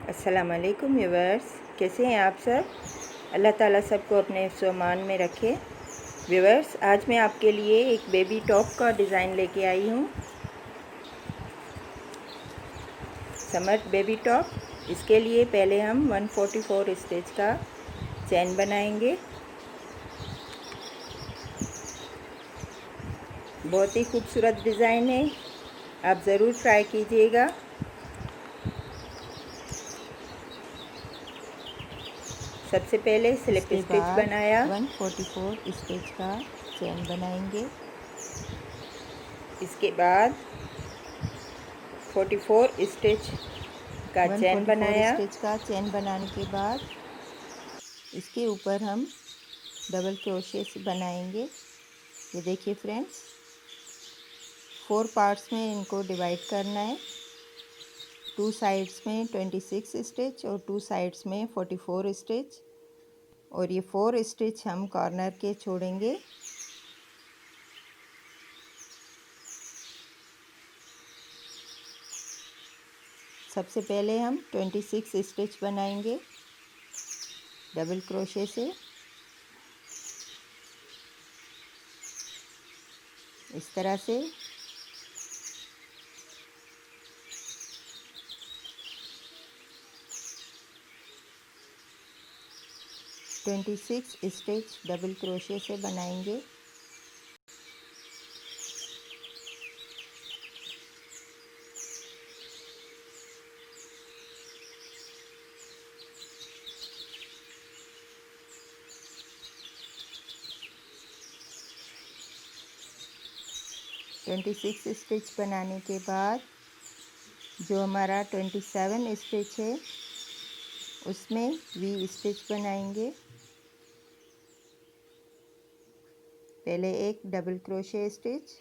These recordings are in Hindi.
अस्सलाम वालेकुम व्यूवर्स, कैसे हैं आप सब। अल्लाह ताला सबको अपने हिफ्ज़-ओ-अमान में रखे। व्यूवर्स, आज मैं आपके लिए एक बेबी टॉप का डिज़ाइन लेके आई हूँ, समर बेबी टॉप। इसके लिए पहले हम 144 स्टिच का चैन बनाएंगे। बहुत ही खूबसूरत डिज़ाइन है, आप ज़रूर ट्राई कीजिएगा। सबसे पहले स्लिप स्टिच बनाया, 144 स्टिच का चैन बनाएंगे। इसके बाद 44 स्टिच का चैन बनाया। स्टिच का चैन बनाने के बाद इसके ऊपर हम डबल क्रोशे से बनाएंगे। ये देखिए फ्रेंड्स, 4 पार्ट्स में इनको डिवाइड करना है। 2 साइड्स में 26 स्टिच और 2 साइड्स में 44 स्टिच, और ये 4 स्टिच हम कॉर्नर के छोड़ेंगे। सबसे पहले हम 26 स्टिच बनाएंगे डबल क्रोशे से। इस तरह से स्टिच डबल क्रोशे से बनाएंगे। स्टिच बनाने के बाद जो हमारा 27 स्टिच है उसमें वी स्टिच बनाएंगे। पहले एक डबल क्रोशे स्टिच,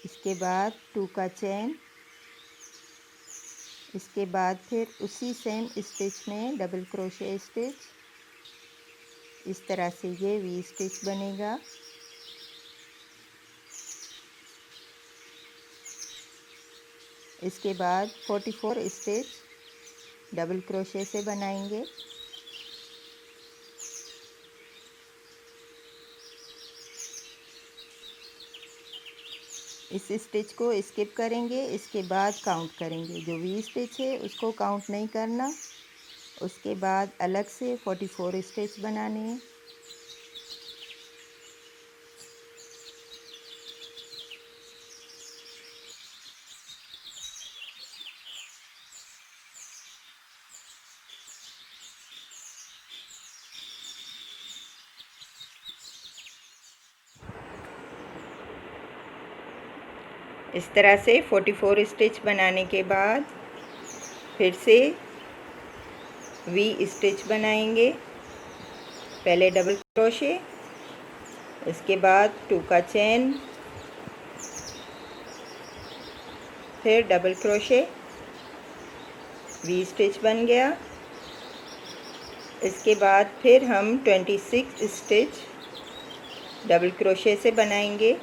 इसके बाद 2 का चेन, इसके बाद फिर उसी सेम स्टिच में डबल क्रोशे स्टिच। इस तरह से ये वी स्टिच बनेगा। इसके बाद 44 स्टिच डबल क्रोशे से बनाएंगे। इस स्टिच को स्किप करेंगे, इसके बाद काउंट करेंगे। जो वी स्टिच है उसको काउंट नहीं करना, उसके बाद अलग से 44 स्टिच बनाने हैं। इस तरह से 44 स्टिच बनाने के बाद फिर से वी स्टिच बनाएंगे। पहले डबल क्रोशे, इसके बाद 2 का चेन, फिर डबल क्रोशे, वी स्टिच बन गया। इसके बाद फिर हम 26 स्टिच डबल क्रोशे से बनाएंगे।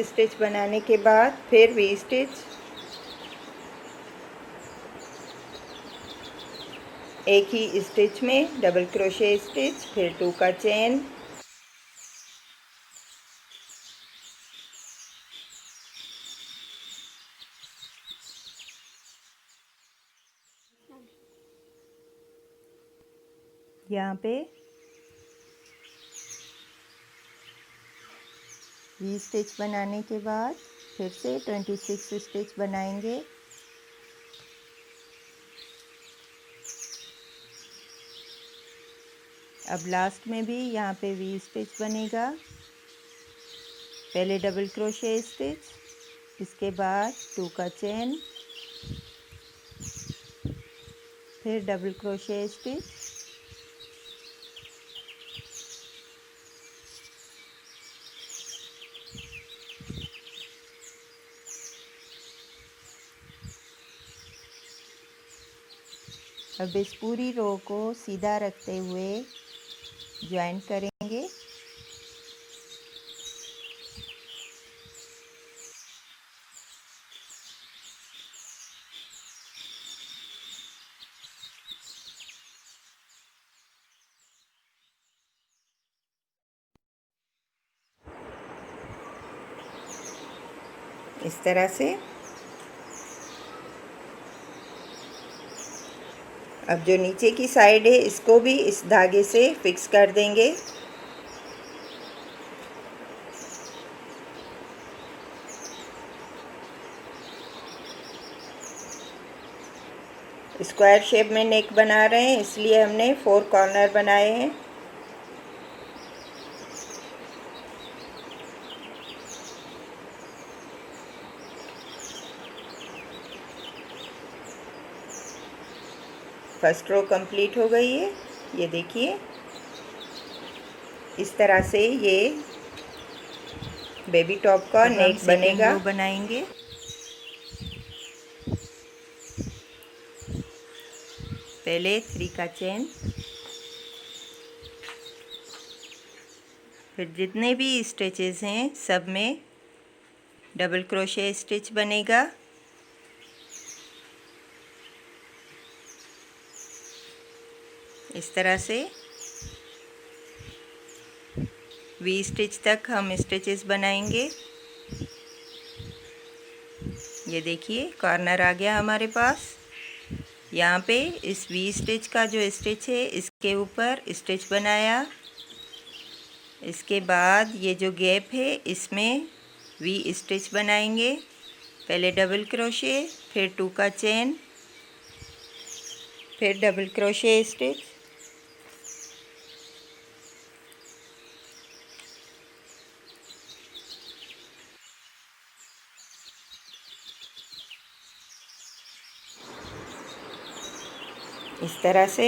स्टिच बनाने के बाद फिर वी स्टिच, एक ही स्टिच में डबल क्रोशे स्टिच, फिर 2 का चेन, यहाँ पे वी स्टिच बनाने के बाद फिर से 26 स्टिच बनाएंगे। अब लास्ट में भी यहाँ पे वी स्टिच बनेगा। पहले डबल क्रोशे स्टिच, इसके बाद 2 का चेन, फिर डबल क्रोशे स्टिच, अब इस पूरी रो को सीधा रखते हुए ज्वाइन करेंगे। इस तरह से। अब जो नीचे की साइड है इसको भी इस धागे से फिक्स कर देंगे। स्क्वायर शेप में नेक बना रहे हैं, इसलिए हमने 4 कॉर्नर बनाए हैं। फर्स्ट रो कंप्लीट हो गई है। ये देखिए, इस तरह से ये बेबी टॉप का नेक बनेगा। रो बनाएंगे। पहले 3 का चेन, फिर जितने भी स्टिचेस हैं सब में डबल क्रोशे स्टिच बनेगा। इस तरह से वी स्टिच तक हम स्टिचेस बनाएंगे। ये देखिए, कॉर्नर आ गया हमारे पास। यहाँ पे इस वी स्टिच का जो स्टिच है इसके ऊपर स्टिच बनाया। इसके बाद ये जो गैप है इसमें वी स्टिच बनाएंगे। पहले डबल क्रोशे, फिर 2 का चेन, फिर डबल क्रोशे स्टिच। इस तरह से।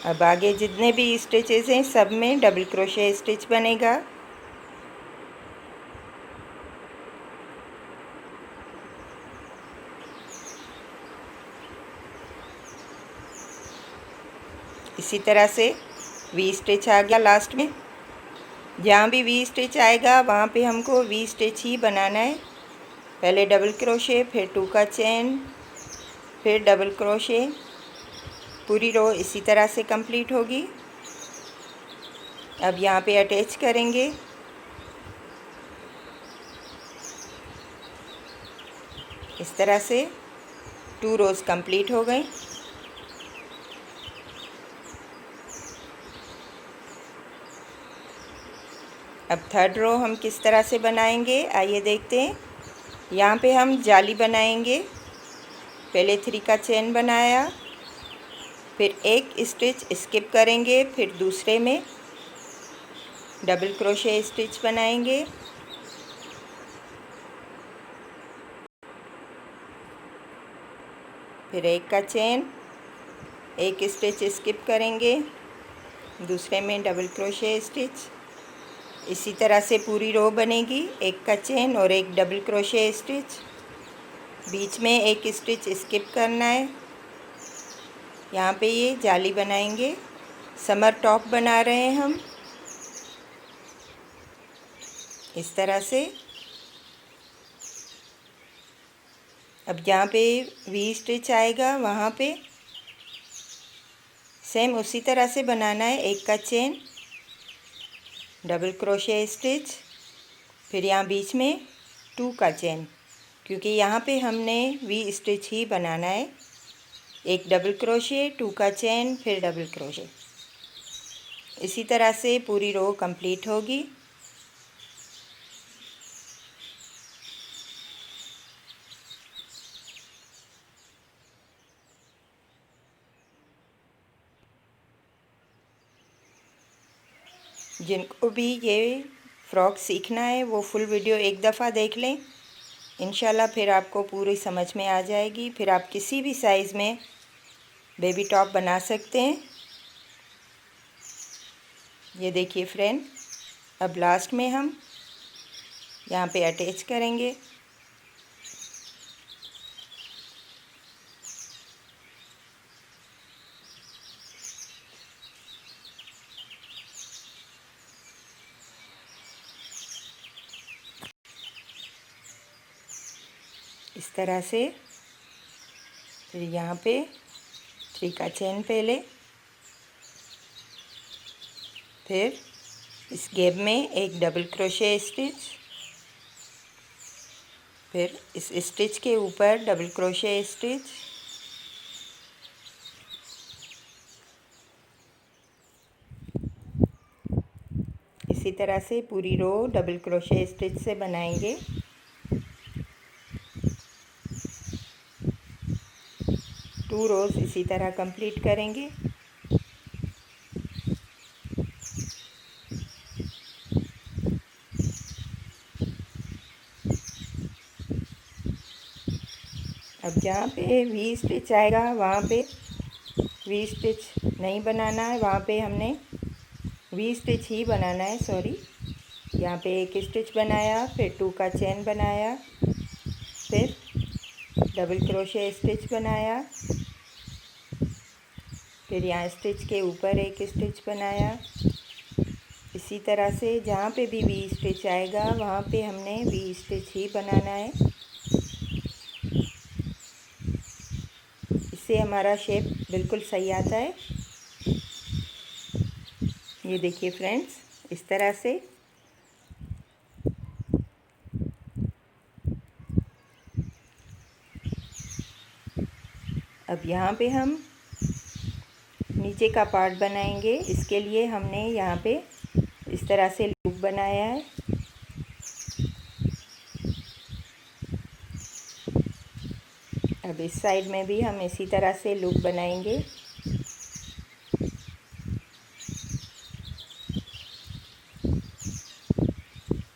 अब आगे जितने भी स्टिचेस हैं सब में डबल क्रोशे स्टिच बनेगा। इसी तरह से वी स्टिच आ गया लास्ट में। जहाँ भी वी स्टिच आएगा वहाँ पे हमको वी स्टिच ही बनाना है। पहले डबल क्रोशे, फिर 2 का चेन, फिर डबल क्रोशे। पूरी रो इसी तरह से कंप्लीट होगी। अब यहाँ पे अटैच करेंगे। इस तरह से 2 रोज़ कंप्लीट हो गई। अब थर्ड रो हम किस तरह से बनाएंगे आइए देखते हैं। यहाँ पे हम जाली बनाएंगे। पहले 3 का चेन बनाया, फिर एक स्टिच स्किप करेंगे, फिर दूसरे में डबल क्रोशे स्टिच बनाएंगे। फिर 1 का चेन, एक स्टिच स्किप करेंगे, दूसरे में डबल क्रोशे स्टिच। इसी तरह से पूरी रो बनेगी। 1 का चेन और एक डबल क्रोशे स्टिच, बीच में एक स्टिच स्किप करना है। यहाँ पे ये जाली बनाएंगे। समर टॉप बना रहे हैं हम। इस तरह से। अब जहाँ पे वी स्टिच आएगा वहाँ पे सेम उसी तरह से बनाना है। 1 का चेन, डबल क्रोशे स्टिच, फिर यहाँ बीच में 2 का चेन, क्योंकि यहाँ पे हमने वी स्टिच ही बनाना है। एक डबल क्रोशे, 2 का चेन, फिर डबल क्रोशे। इसी तरह से पूरी रो कंप्लीट होगी। जिनको भी ये फ्रॉक सीखना है वो फुल वीडियो एक दफ़ा देख लें। इंशाल्लाह फिर आपको पूरी समझ में आ जाएगी। फिर आप किसी भी साइज़ में बेबी टॉप बना सकते हैं। ये देखिए फ्रेंड, अब लास्ट में हम यहाँ पे अटैच करेंगे। इस तरह से। फिर यहाँ पे 3 का चेन पहले, फिर इस गैप में एक डबल क्रोशे स्टिच, फिर इस स्टिच के ऊपर डबल क्रोशे स्टिच, इसी तरह से पूरी रो डबल क्रोशे स्टिच से बनाएंगे। टू रोज़ इसी तरह कंप्लीट करेंगे। अब जहाँ पे वी स्टिच आएगा वहाँ पे वी स्टिच नहीं बनाना है, वहाँ पे हमने वी स्टिच ही बनाना है, सॉरी। यहाँ पे एक स्टिच बनाया, फिर 2 का चेन बनाया, फिर डबल क्रोशे स्टिच बनाया, फिर यहाँ स्टिच के ऊपर एक स्टिच बनाया। इसी तरह से जहाँ पे भी वी स्टिच आएगा वहाँ पे हमने वी स्टिच ही बनाना है। इससे हमारा शेप बिल्कुल सही आता है। ये देखिए फ्रेंड्स, इस तरह से। अब यहाँ पे हम नीचे का पार्ट बनाएंगे। इसके लिए हमने यहाँ पे इस तरह से लूप बनाया है। अब इस साइड में भी हम इसी तरह से लूप बनाएंगे।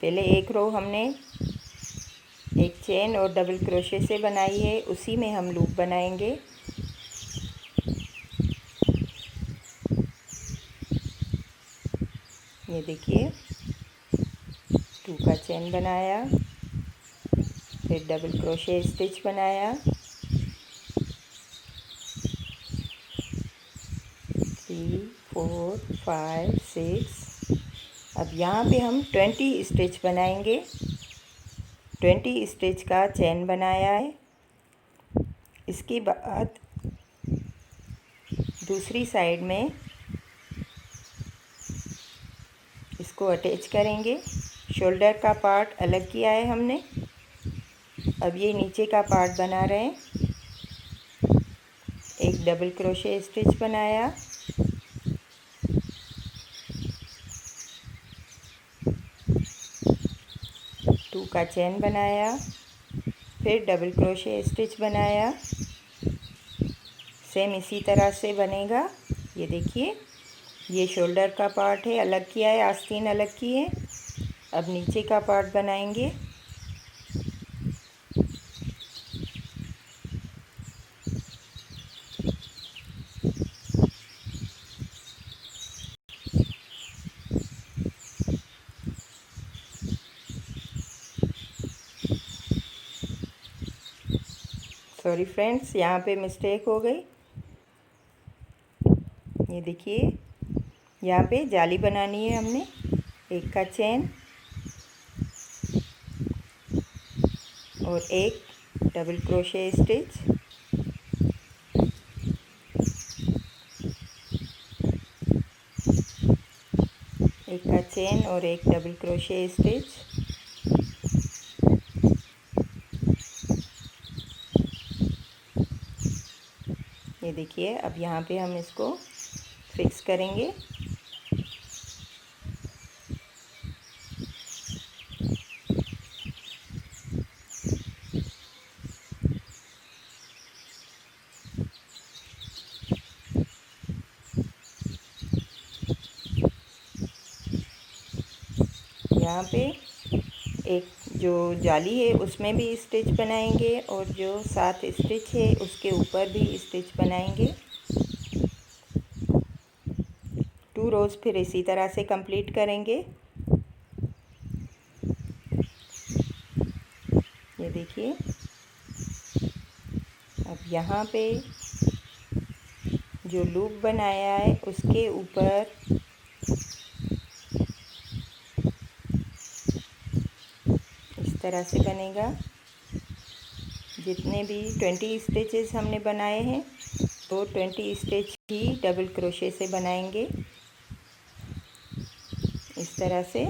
पहले एक रो हमने एक चेन और डबल क्रोशे से बनाई है, उसी में हम लूप बनाएंगे। ये देखिए, 2 का चेन बनाया, फिर डबल क्रोशे स्टिच बनाया, 3 4 5 6। अब यहाँ पे हम 20 स्टिच बनाएंगे। 20 स्टिच का चेन बनाया है। इसके बाद दूसरी साइड में इसको अटैच करेंगे। शोल्डर का पार्ट अलग किया है हमने। अब ये नीचे का पार्ट बना रहे हैं। एक डबल क्रोशे स्टिच बनाया, टू का चेन बनाया, फिर डबल क्रोशे स्टिच बनाया। सेम इसी तरह से बनेगा। ये देखिए, ये शोल्डर का पार्ट है, अलग किया है, आस्तीन अलग की है। अब नीचे का पार्ट बनाएंगे। सॉरी फ्रेंड्स, यहाँ पे मिस्टेक हो गई। ये देखिए, यहाँ पे जाली बनानी है हमने। एक का चेन और एक डबल क्रोशे स्टिच, एक का चेन और एक डबल क्रोशे स्टिच। ये देखिए, अब यहाँ पे हम इसको फिक्स करेंगे। यहाँ पे एक जो जाली है उसमें भी स्टिच बनाएंगे और जो 7 स्टिच है उसके ऊपर भी स्टिच बनाएंगे। 2 रोज़ फिर इसी तरह से कंप्लीट करेंगे। ये देखिए, अब यहाँ पे जो लूप बनाया है उसके ऊपर इस तरह से बनेगा। जितने भी 20 स्टिचेस हमने बनाए हैं तो 20 स्टिच ही डबल क्रोशे से बनाएंगे इस तरह से।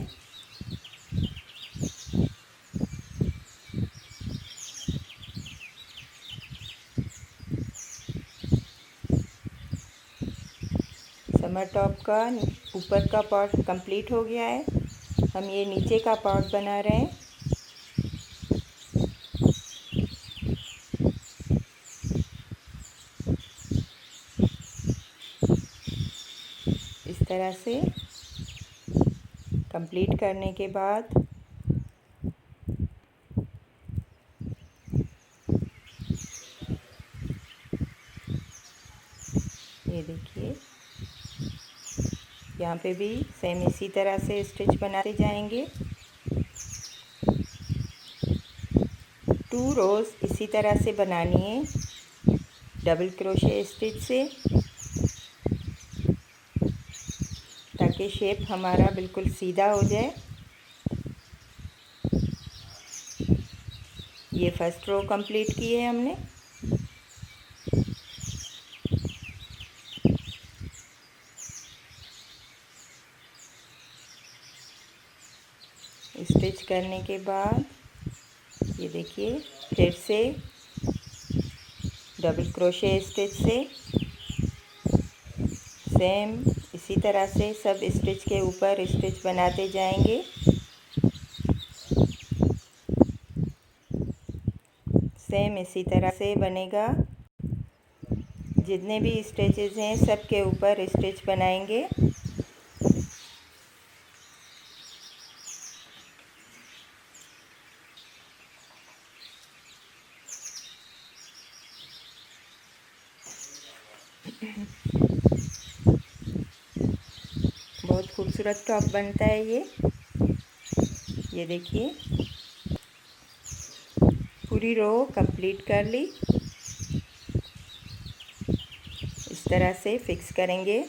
समर टॉप का ऊपर का पार्ट कंप्लीट हो गया है। हम ये नीचे का पार्ट बना रहे हैं। इस तरह से कंप्लीट करने के बाद ये देखिए यहाँ पे भी सेम इसी तरह से स्टिच बनाते जाएंगे। 2 रोज़ इसी तरह से बनानी है डबल क्रोशे स्टिच से, ताकि शेप हमारा बिल्कुल सीधा हो जाए। ये फर्स्ट रो कंप्लीट की है हमने। स्टिच करने के बाद ये देखिए फिर से डबल क्रोशे स्टिच से सेम इसी तरह से सब स्टिच के ऊपर स्टिच बनाते जाएंगे। सेम इसी तरह से बनेगा। जितने भी स्टिचेस हैं सब के ऊपर स्टिच बनाएंगे। बहुत खूबसूरत टॉप बनता है ये देखिए पूरी रो कंप्लीट कर ली। इस तरह से फिक्स करेंगे।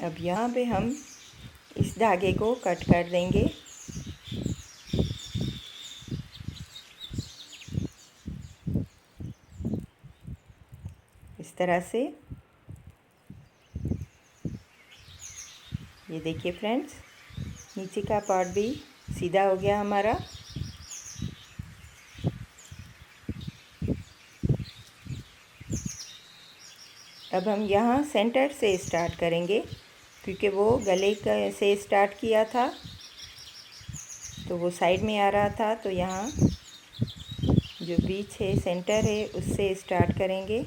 अब यहाँ पे हम इस धागे को कट कर देंगे। इस तरह से ये देखिए फ्रेंड्स नीचे का पार्ट भी सीधा हो गया हमारा। अब हम यहाँ सेंटर से स्टार्ट करेंगे, क्योंकि वो गले से स्टार्ट किया था तो वो साइड में आ रहा था, तो यहाँ जो बीच है सेंटर है उससे स्टार्ट करेंगे।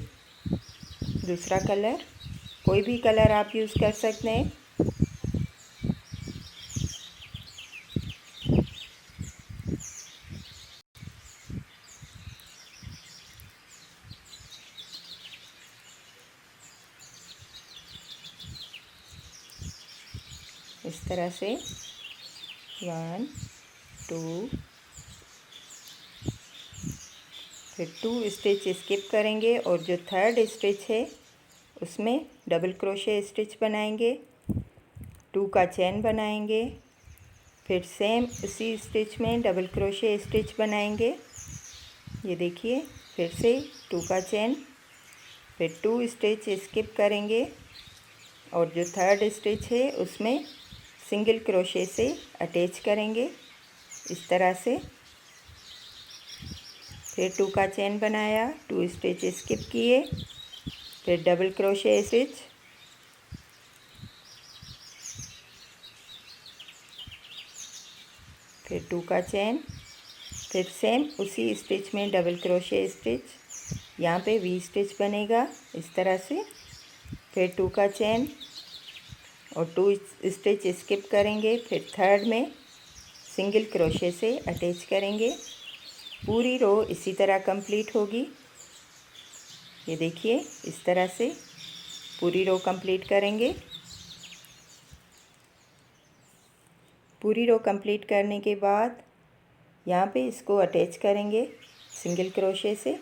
दूसरा कलर कोई भी कलर आप यूज़ कर सकते हैं। इस तरह से 1 2 फिर 2 स्टिच स्किप करेंगे और जो थर्ड स्टिच है उसमें डबल क्रोशे स्टिच बनाएंगे, 2 का चेन बनाएंगे, फिर सेम उसी स्टिच में डबल क्रोशे स्टिच बनाएंगे। ये देखिए फिर से 2 का चेन, फिर 2 स्टिच स्किप करेंगे और जो थर्ड स्टिच है उसमें सिंगल क्रोशे से अटैच करेंगे इस तरह से। फिर 2 का चेन बनाया, 2 स्टिच स्किप किए, फिर डबल क्रोशे स्टिच, फिर 2 का चेन, फिर सेम उसी स्टिच में डबल क्रोशे स्टिच। यहाँ पे वी स्टिच बनेगा इस तरह से। फिर 2 का चेन और 2 स्टिच स्किप करेंगे, फिर थर्ड में सिंगल क्रोशे से अटैच करेंगे। पूरी रो इसी तरह कंप्लीट होगी। ये देखिए इस तरह से पूरी रो कंप्लीट करेंगे। पूरी रो कंप्लीट करने के बाद यहाँ पे इसको अटैच करेंगे सिंगल क्रोशे से।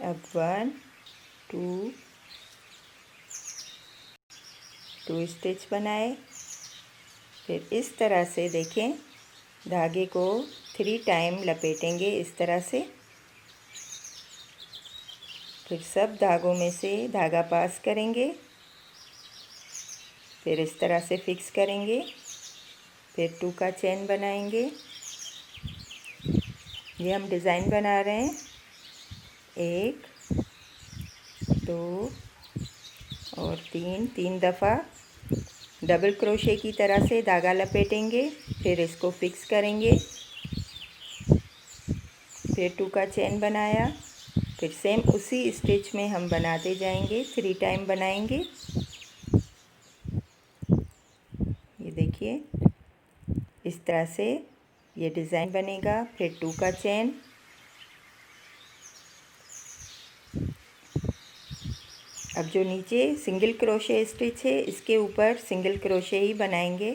अब 1 2 2 स्टिच बनाए। फिर इस तरह से देखें, धागे को 3 टाइम लपेटेंगे इस तरह से। फिर सब धागों में से धागा पास करेंगे, फिर इस तरह से फिक्स करेंगे। फिर 2 का चेन बनाएंगे। ये हम डिज़ाइन बना रहे हैं। 1 2 और 3 दफ़ा डबल क्रोशे की तरह से धागा लपेटेंगे, फिर इसको फिक्स करेंगे। फिर 2 का चेन बनाया, फिर सेम उसी स्टिच में हम बनाते जाएंगे, 3 टाइम बनाएंगे। ये देखिए इस तरह से ये डिज़ाइन बनेगा। फिर 2 का चेन, अब जो नीचे सिंगल क्रोशे स्टिच है इसके ऊपर सिंगल क्रोशे ही बनाएंगे।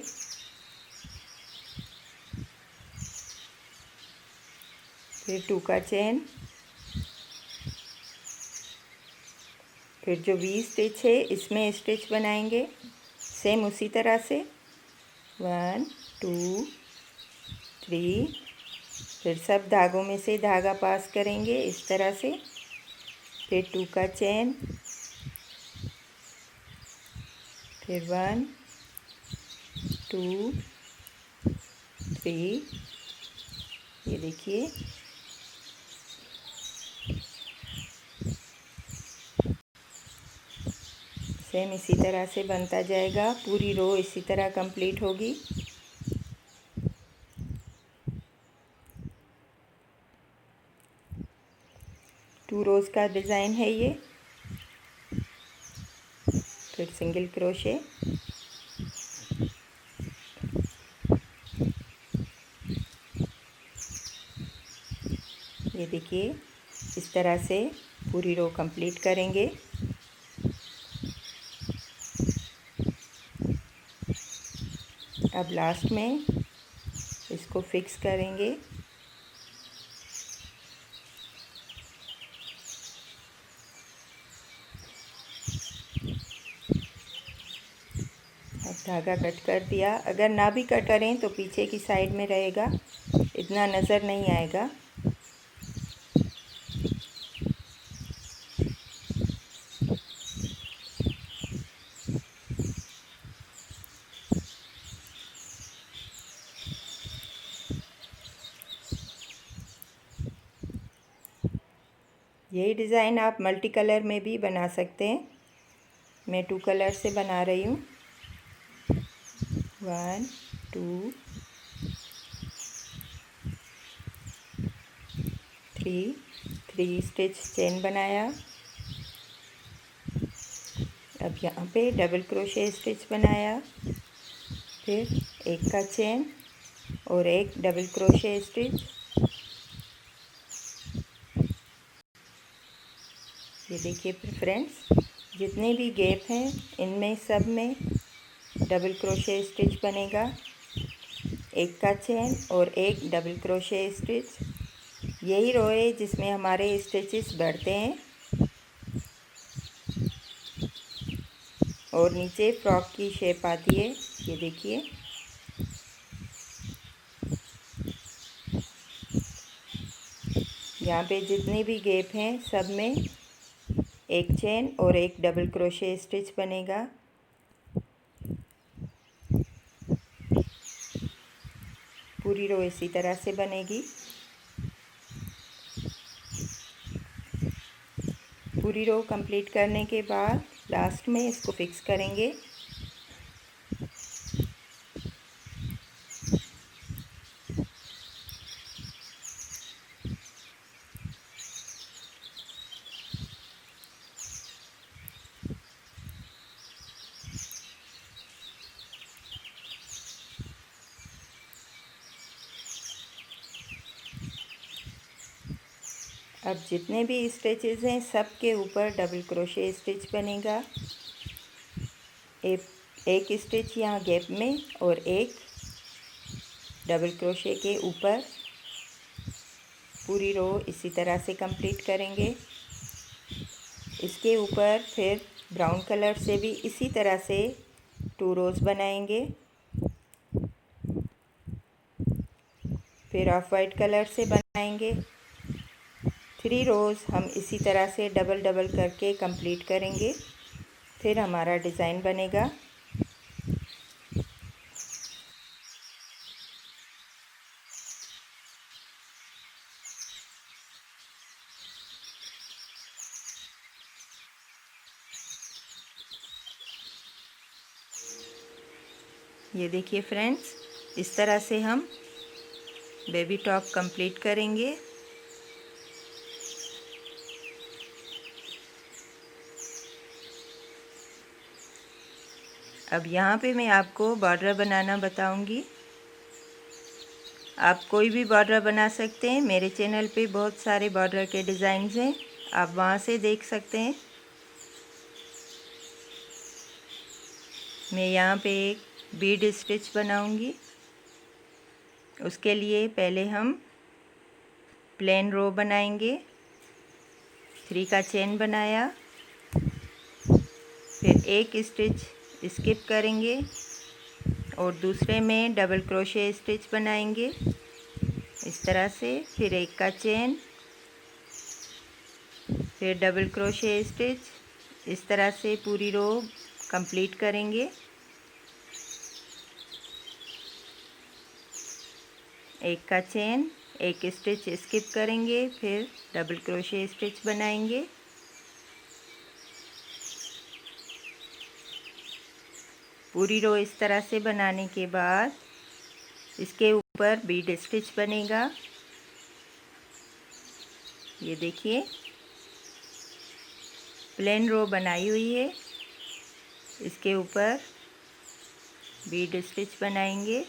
फिर 2 का चेन, फिर जो वी स्टिच है इसमें स्टिच बनाएंगे सेम उसी तरह से 1 2 3। फिर सब धागों में से धागा पास करेंगे इस तरह से। फिर 2 का चेन, फिर 1 2 3। ये देखिए सेम इसी तरह से बनता जाएगा, पूरी रो इसी तरह कंप्लीट होगी। टू रोज़ का डिज़ाइन है ये। फिर सिंगल क्रोशे, ये देखिए इस तरह से पूरी रो कंप्लीट करेंगे। अब लास्ट में इसको फिक्स करेंगे। अब धागा कट कर दिया। अगर ना भी कट करें तो पीछे की साइड में रहेगा, इतना नज़र नहीं आएगा। यही डिज़ाइन आप मल्टी कलर में भी बना सकते हैं। मैं 2 कलर से बना रही हूँ। 1 2 3 स्टिच चेन बनाया। अब यहाँ पे डबल क्रोशे स्टिच बनाया, फिर 1 का चेन और 1 डबल क्रोशे स्टिच। ये देखिए फ्रेंड्स, जितने भी गैप हैं इनमें सब में डबल क्रोशे स्टिच बनेगा। 1 का चेन और 1 डबल क्रोशे स्टिच। यही रो है जिसमें हमारे स्टिचेस बढ़ते हैं और नीचे फ्रॉक की शेप आती है। ये देखिए यहाँ पे जितने भी गैप हैं सब में 1 चेन और 1 डबल क्रोशे स्टिच बनेगा। पूरी रो इसी तरह से बनेगी। पूरी रो कंप्लीट करने के बाद लास्ट में इसको फिक्स करेंगे। अब जितने भी स्टिचेस हैं सब के ऊपर डबल क्रोशे स्टिच बनेगा। एक स्टिच यहाँ गैप में और एक डबल क्रोशे के ऊपर पूरी रो इसी तरह से कंप्लीट करेंगे। इसके ऊपर फिर ब्राउन कलर से भी इसी तरह से 2 रोज़ बनाएंगे। फिर ऑफ वाइट कलर से बनाएंगे 3 रोज़। हम इसी तरह से डबल डबल करके कंप्लीट करेंगे, फिर हमारा डिज़ाइन बनेगा। ये देखिए फ्रेंड्स, इस तरह से हम बेबी टॉप कंप्लीट करेंगे। अब यहाँ पे मैं आपको बॉर्डर बनाना बताऊंगी। आप कोई भी बॉर्डर बना सकते हैं। मेरे चैनल पे बहुत सारे बॉर्डर के डिज़ाइंस हैं, आप वहाँ से देख सकते हैं। मैं यहाँ पे एक बीड स्टिच बनाऊंगी। उसके लिए पहले हम प्लेन रो बनाएंगे। 3 का चेन बनाया, फिर एक स्टिच स्किप करेंगे और दूसरे में डबल क्रोशे स्टिच बनाएंगे इस तरह से। फिर एक का चेन, फिर डबल क्रोशे स्टिच, इस तरह से पूरी रो कंप्लीट करेंगे। एक का चेन, एक स्टिच स्किप करेंगे, फिर डबल क्रोशे स्टिच बनाएंगे। पूरी रो इस तरह से बनाने के बाद इसके ऊपर बीड स्टिच बनेगा। ये देखिए, प्लेन रो बनाई हुई है, इसके ऊपर बीड स्टिच बनाएंगे।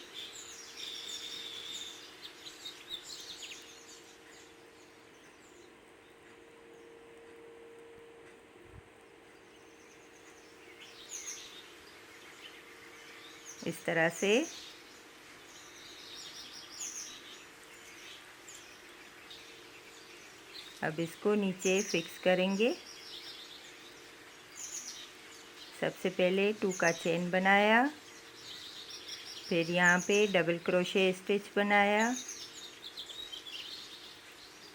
इस तरह से अब इसको नीचे फिक्स करेंगे। सबसे पहले 2 का चेन बनाया, फिर यहाँ पे डबल क्रोशे स्टिच बनाया,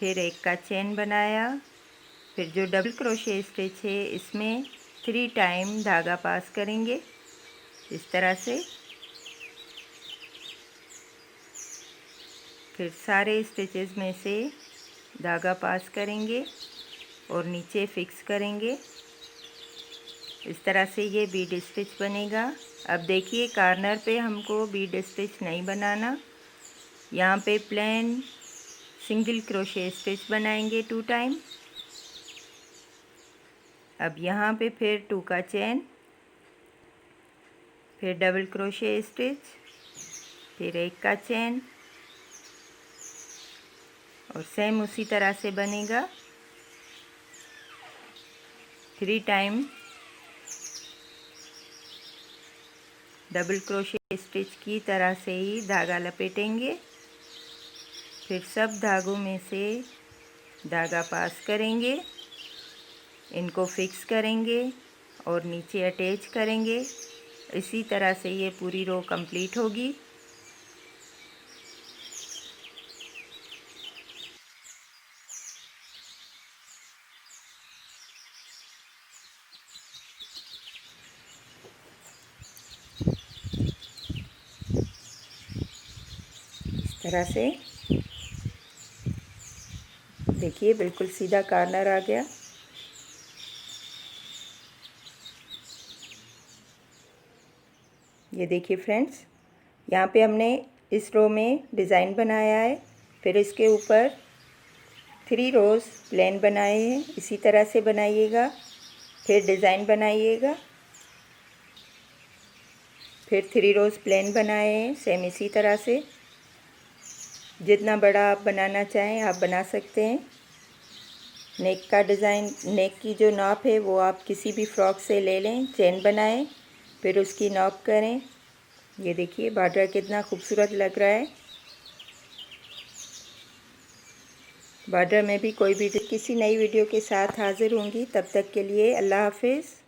फिर एक का चेन बनाया, फिर जो डबल क्रोशे स्टिच है इसमें 3 टाइम धागा पास करेंगे इस तरह से। फिर सारे स्टिचेस में से धागा पास करेंगे और नीचे फिक्स करेंगे। इस तरह से ये बीड स्टिच बनेगा। अब देखिए, कॉर्नर पे हमको बीड स्टिच नहीं बनाना, यहाँ पे प्लेन सिंगल क्रोशे स्टिच बनाएंगे 2 टाइम। अब यहाँ पे फिर 2 का चेन, फिर डबल क्रोशे स्टिच, फिर एक का चेन और सेम उसी तरह से बनेगा 3 टाइम डबल क्रोशे स्टिच की तरह से ही धागा लपेटेंगे। फिर सब धागों में से धागा पास करेंगे, इनको फिक्स करेंगे और नीचे अटैच करेंगे। इसी तरह से ये पूरी रो कंप्लीट होगी। इस तरह से देखिए, बिल्कुल सीधा कॉर्नर आ गया। ये देखिए फ्रेंड्स, यहाँ पे हमने इस रो में डिज़ाइन बनाया है, फिर इसके ऊपर 3 रोज़ प्लेन बनाए हैं। इसी तरह से बनाइएगा, फिर डिज़ाइन बनाइएगा, फिर 3 रोज़ प्लेन बनाए हैं सेम इसी तरह से। जितना बड़ा आप बनाना चाहें आप बना सकते हैं। नेक का डिज़ाइन, नेक की जो नाप है वो आप किसी भी फ्रॉक से ले लें, चेन बनाएं, फिर उसकी नॉब करें। ये देखिए बॉर्डर कितना खूबसूरत लग रहा है। बॉर्डर में भी कोई भी किसी नई वीडियो के साथ हाज़िर होंगी। तब तक के लिए अल्लाह हाफ़िज़।